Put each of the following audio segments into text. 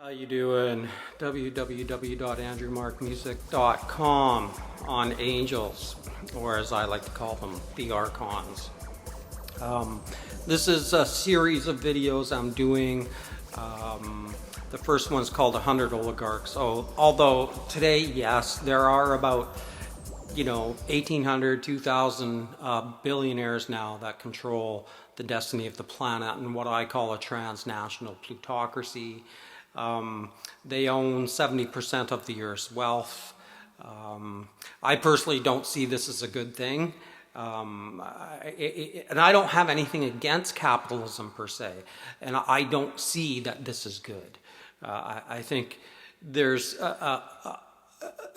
How you doing? www.andrewmarkmusic.com on angels, or as I like to call them, the archons. This is a series of videos I'm doing. The first one's called 100 Oligarchs. Although today, yes, there are about 1,800, 2,000 billionaires now that control the destiny of the planet and what I call a transnational plutocracy. They own 70% of the Earth's wealth. I personally don't see this as a good thing. And I don't have anything against capitalism per se. And I don't see that this is good. I think there's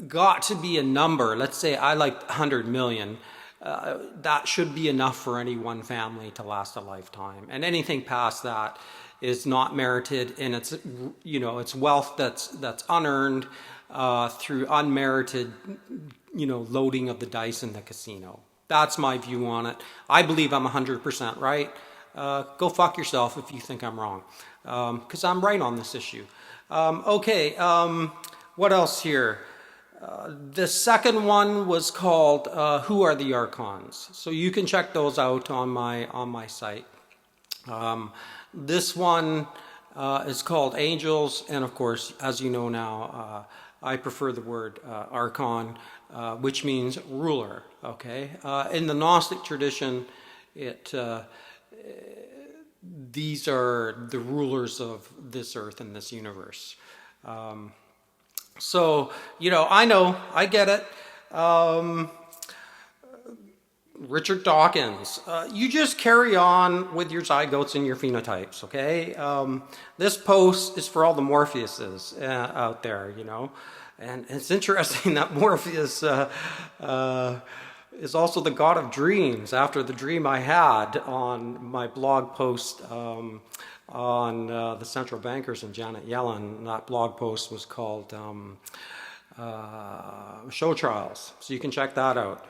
got to be a number. Let's say I like 100 million. That should be enough for any one family to last a lifetime. And anything past that is not merited, and it's it's wealth that's unearned through unmerited loading of the dice in the casino. That's my view on it. I believe I'm 100% right. Go fuck yourself if you think I'm wrong, because I'm right on this issue. What else here? The second one was called Who Are the Archons? So you can check those out on my site. This one is called Angels, and of course, as you know now, I prefer the word archon, which means ruler. Okay, in the Gnostic tradition, these are the rulers of this earth and this universe. So I know, I get it. Richard Dawkins, you just carry on with your zygotes and your phenotypes, okay? This post is for all the Morpheuses out there, and it's interesting that Morpheus is also the god of dreams after the dream I had on my blog post on the central bankers and Janet Yellen. That blog post was called Show Trials, so you can check that out.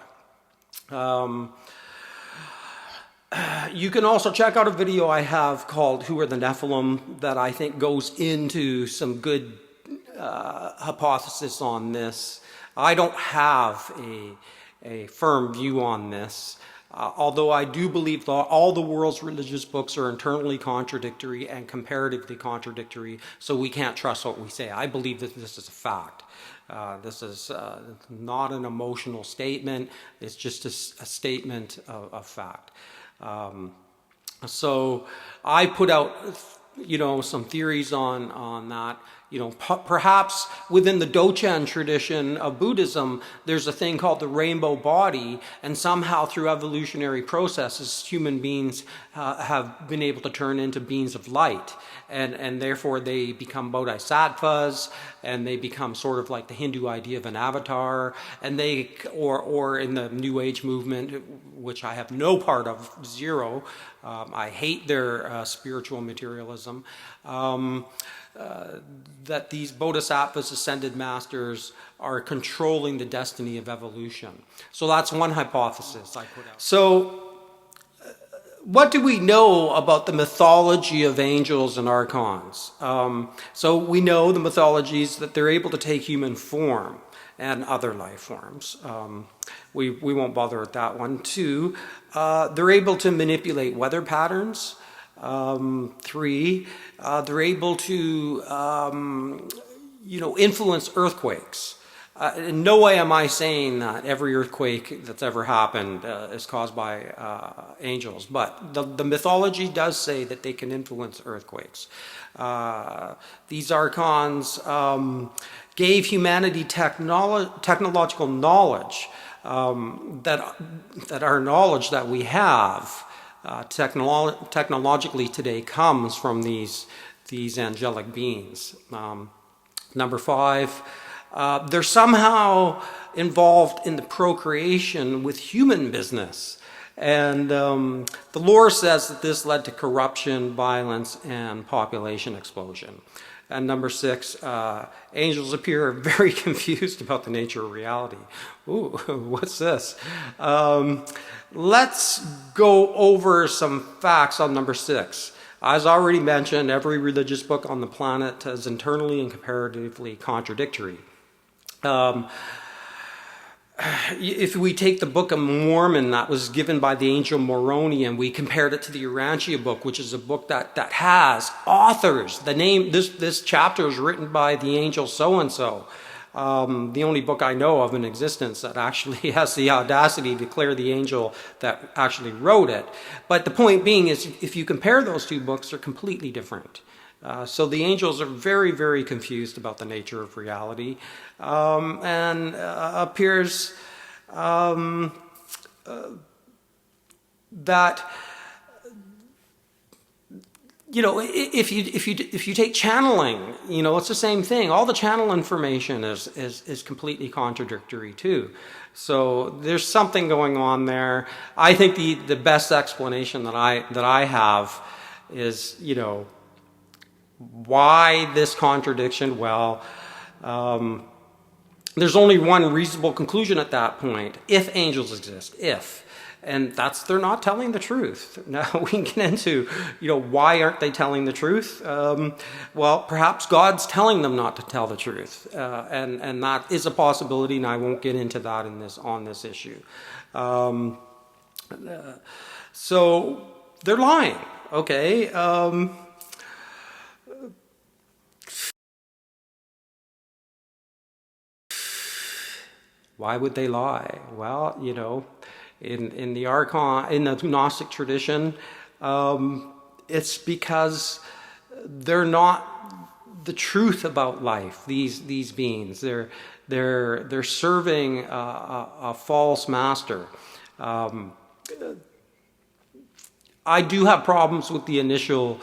You can also check out a video I have called Who Are the Nephilim that I think goes into some good hypothesis on this. I don't have a firm view on this, although I do believe that all the world's religious books are internally contradictory and comparatively contradictory, so we can't trust what we say. I believe that this is a fact. This is not an emotional statement. It's just a statement of fact. So I put out, some theories on that. Perhaps within the Dochen tradition of Buddhism, there's a thing called the rainbow body, and somehow through evolutionary processes, human beings have been able to turn into beings of light, and therefore they become bodhisattvas, and they become sort of like the Hindu idea of an avatar, and or in the New Age movement, which I have no part of, zero. I hate their spiritual materialism. That these bodhisattvas, ascended masters, are controlling the destiny of evolution. So that's one hypothesis I put out. So what do we know about the mythology of angels and archons? So we know the mythologies that they're able to take human form and other life forms. We won't bother with that one. 2, they're able to manipulate weather patterns. 3, they're able to, influence earthquakes. In no way am I saying that every earthquake that's ever happened is caused by angels, but the mythology does say that they can influence earthquakes. These archons gave humanity technological knowledge that our knowledge that we have technologically today comes from these angelic beings. Number 5, they're somehow involved in the procreation with human business. And the lore says that this led to corruption, violence, and population explosion. And number 6, angels appear very confused about the nature of reality. Ooh, what's this? Let's go over some facts on number 6. As already mentioned, every religious book on the planet is internally and comparatively contradictory. If we take the Book of Mormon that was given by the angel Moroni and we compared it to the Urantia book, which is a book that has authors, the name, this chapter is written by the angel so-and-so. The only book I know of in existence that actually has the audacity to declare the angel that actually wrote it. But the point being is, if you compare those two books, they're completely different. So the angels are very, very confused about the nature of reality, and appears that, you know, if you take channeling, you know, it's the same thing. All the channel information is completely contradictory too. So there's something going on there. I think the best explanation that I have is, you know, why this contradiction? Well, there's only one reasonable conclusion at that point. If angels exist, and they're not telling the truth. Now we can get into, you know, why aren't they telling the truth? Well, perhaps God's telling them not to tell the truth, and that is a possibility. And I won't get into that on this issue. So they're lying. Okay. Why would they lie? Well, you know, in the Archon, in the Gnostic tradition, it's because they're not the truth about life. These beings, they're serving a false master. I do have problems with the initial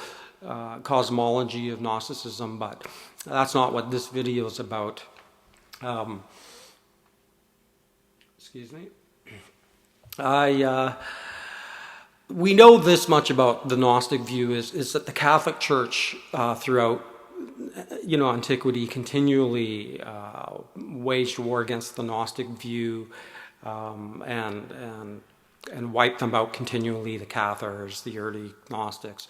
cosmology of Gnosticism, but that's not what this video is about. Excuse me. We know this much about the Gnostic view is that the Catholic Church throughout, you know, antiquity continually waged war against the Gnostic view, and wiped them out continually, the Cathars, the early Gnostics.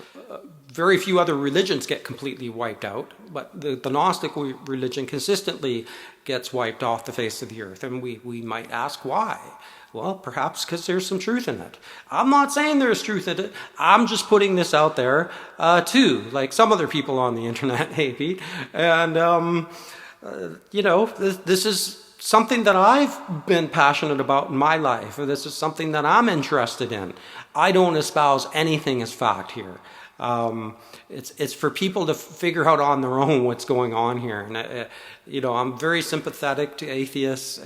Very few other religions get completely wiped out, but the Gnostic religion consistently gets wiped off the face of the earth. And we might ask why. Well, perhaps because there's some truth in it. I'm not saying there's truth in it. I'm just putting this out there too, like some other people on the internet, hey Pete. And, you know, this is something that I've been passionate about in my life. This is something that I'm interested in. I don't espouse anything as fact here. It's for people to figure out on their own what's going on here. And you know, I'm very sympathetic to atheists,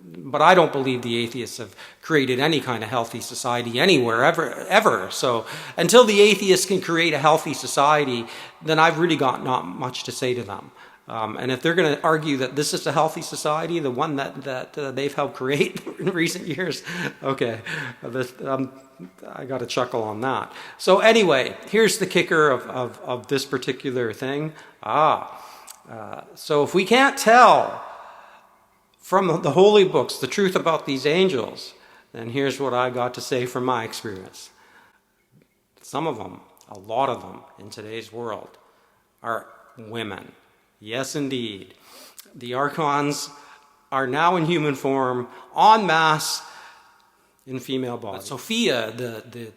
but I don't believe the atheists have created any kind of healthy society anywhere ever. So until the atheists can create a healthy society, then I've really got not much to say to them. And if they're going to argue that this is a healthy society, the one that they've helped create in recent years, okay, I got to chuckle on that. So anyway, here's the kicker of this particular thing. So if we can't tell from the holy books the truth about these angels, then here's what I got to say from my experience. Some of them, a lot of them in today's world, are women. Yes, indeed. The archons are now in human form, en masse, in female bodies. Sophia, the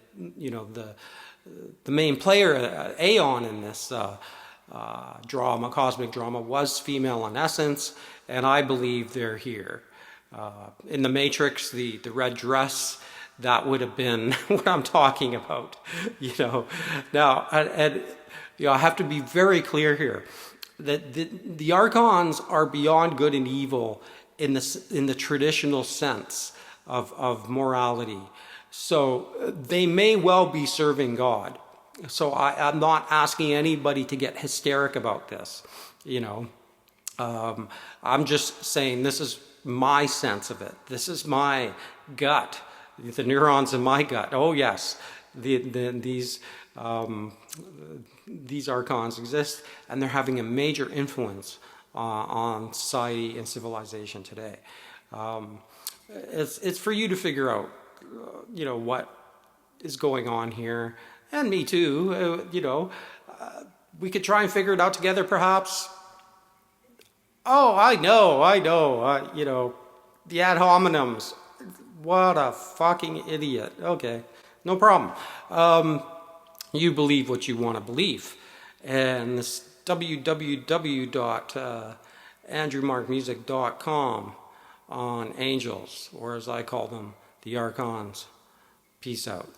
main player, Aeon in this drama, cosmic drama, was female in essence, and I believe they're here. In the Matrix, the red dress, that would have been what I'm talking about. You know, now, and you know, I have to be very clear here that the archons are beyond good and evil in the traditional sense of morality. So they may well be serving God. So I'm not asking anybody to get hysteric about this. You know, I'm just saying this is my sense of it. This is my gut, the neurons in my gut. Oh yes, these archons exist, and they're having a major influence on society and civilization today. It's for you to figure out, you know, what is going on here, and me too, we could try and figure it out together perhaps. Oh, I know, the ad hominems. What a fucking idiot. Okay, no problem. You believe what you want to believe. And this www.andrewmarkmusic.com on angels, or as I call them, the archons. Peace out.